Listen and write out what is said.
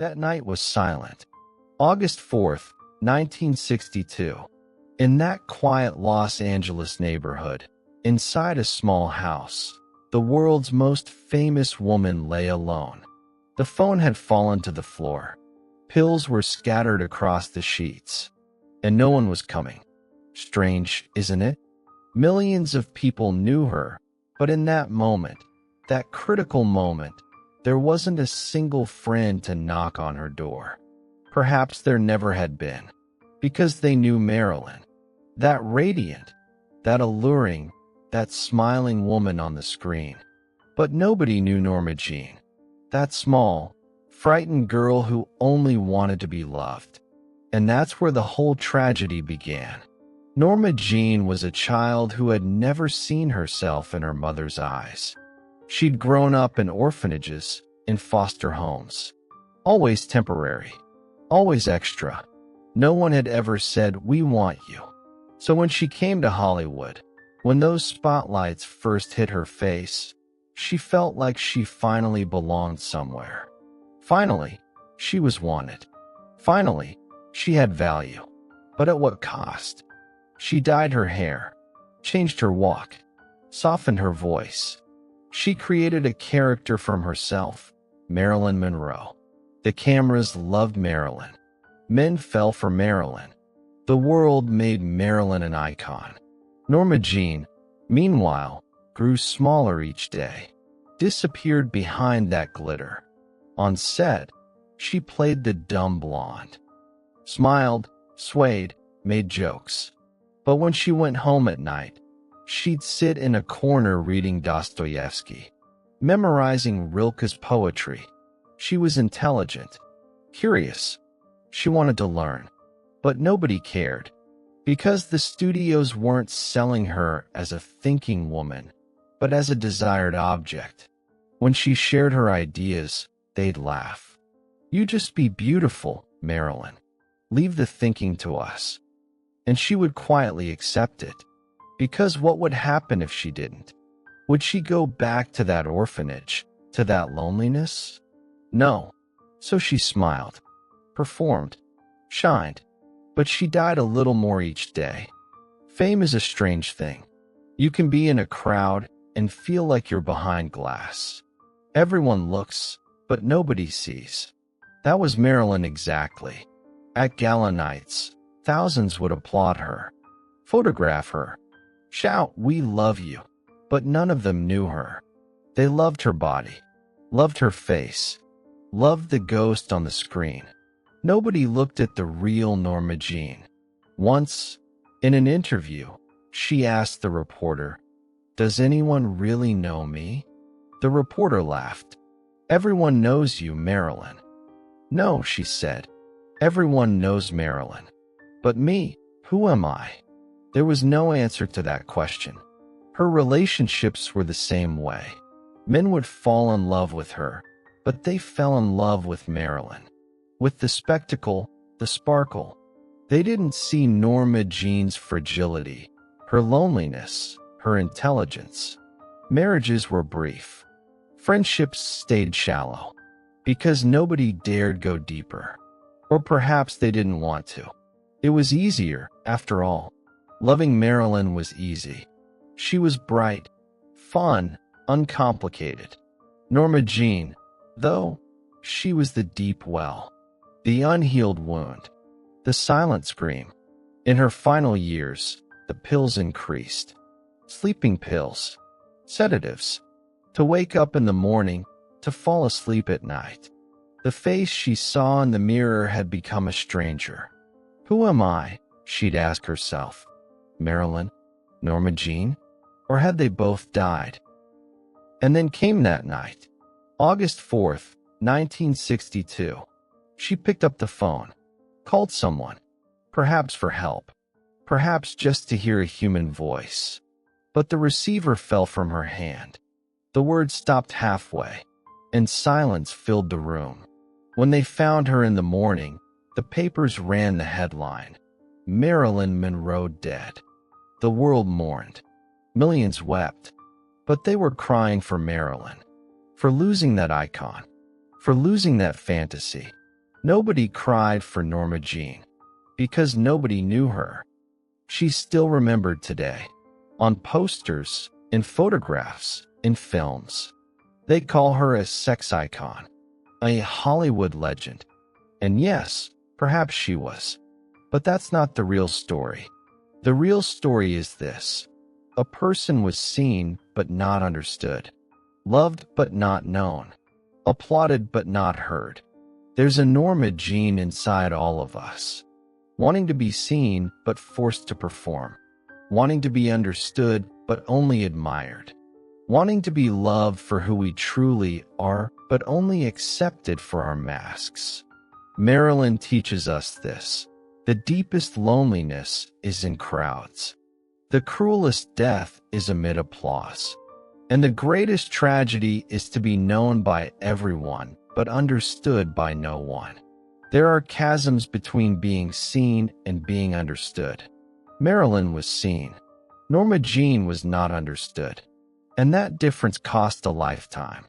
That night was silent. August 4th, 1962. In that quiet Los Angeles neighborhood, inside a small house, the world's most famous woman lay alone. The phone had fallen to the floor. Pills were scattered across the sheets. And no one was coming. Strange, isn't it? Millions of people knew her, but in that moment, that critical moment, there wasn't a single friend to knock on her door. Perhaps there never had been, because they knew Marilyn. That radiant, that alluring, that smiling woman on the screen. But nobody knew Norma Jeane, that small, frightened girl who only wanted to be loved. And that's where the whole tragedy began. Norma Jeane was a child who had never seen herself in her mother's eyes. She'd grown up in orphanages, in foster homes. Always temporary, always extra. No one had ever said, "We want you." So when she came to Hollywood, when those spotlights first hit her face, she felt like she finally belonged somewhere. Finally, she was wanted. Finally, she had value. But at what cost? She dyed her hair, changed her walk, softened her voice. She created a character from herself, Marilyn Monroe. The cameras loved Marilyn. Men fell for Marilyn. The world made Marilyn an icon. Norma Jeane, meanwhile, grew smaller each day, disappeared behind that glitter. On set, she played the dumb blonde. Smiled, swayed, made jokes. But when she went home at night, she'd sit in a corner reading Dostoevsky, memorizing Rilke's poetry. She was intelligent, curious. She wanted to learn. But nobody cared, because the studios weren't selling her as a thinking woman, but as a desired object. When she shared her ideas, they'd laugh. "You just be beautiful, Marilyn. Leave the thinking to us." And she would quietly accept it, because what would happen if she didn't? Would she go back to that orphanage, to that loneliness? No. So she smiled, performed, shined. But she died a little more each day. Fame is a strange thing. You can be in a crowd and feel like you're behind glass. Everyone looks, but nobody sees. That was Marilyn exactly. At gala nights, thousands would applaud her, photograph her, shout, "We love you." But none of them knew her. They loved her body, loved her face, loved the ghost on the screen. Nobody looked at the real Norma Jeane. Once, in an interview, she asked the reporter, "Does anyone really know me?" The reporter laughed. "Everyone knows you, Marilyn." "No," she said. "Everyone knows Marilyn. But me, who am I?" There was no answer to that question. Her relationships were the same way. Men would fall in love with her, but they fell in love with Marilyn. With the spectacle, the sparkle. They didn't see Norma Jeane's fragility, her loneliness, her intelligence. Marriages were brief. Friendships stayed shallow, because nobody dared go deeper. Or perhaps they didn't want to. It was easier, after all. Loving Marilyn was easy. She was bright, fun, uncomplicated. Norma Jeane, though, she was the deep well. The unhealed wound, the silent scream. In her final years, the pills increased. Sleeping pills, sedatives, to wake up in the morning, to fall asleep at night. The face she saw in the mirror had become a stranger. "Who am I?" she'd ask herself. Marilyn? Norma Jeane? Or had they both died? And then came that night, August 4th, 1962. She picked up the phone, called someone, perhaps for help, perhaps just to hear a human voice. But the receiver fell from her hand. The words stopped halfway, and silence filled the room. When they found her in the morning, the papers ran the headline, "Marilyn Monroe dead." The world mourned. Millions wept. But they were crying for Marilyn, for losing that icon, for losing that fantasy. Nobody cried for Norma Jeane because nobody knew her. She's still remembered today, on posters, in photographs, in films. They call her a sex icon, a Hollywood legend. And yes, perhaps she was. But that's not the real story. The real story is this. A person was seen but not understood, loved but not known, applauded but not heard. There's a Norma Jeane inside all of us, wanting to be seen but forced to perform, wanting to be understood but only admired, wanting to be loved for who we truly are but only accepted for our masks. Marilyn teaches us this. The deepest loneliness is in crowds. The cruelest death is amid applause. And the greatest tragedy is to be known by everyone but understood by no one. There are chasms between being seen and being understood. Marilyn was seen. Norma Jeane was not understood. And that difference cost a lifetime.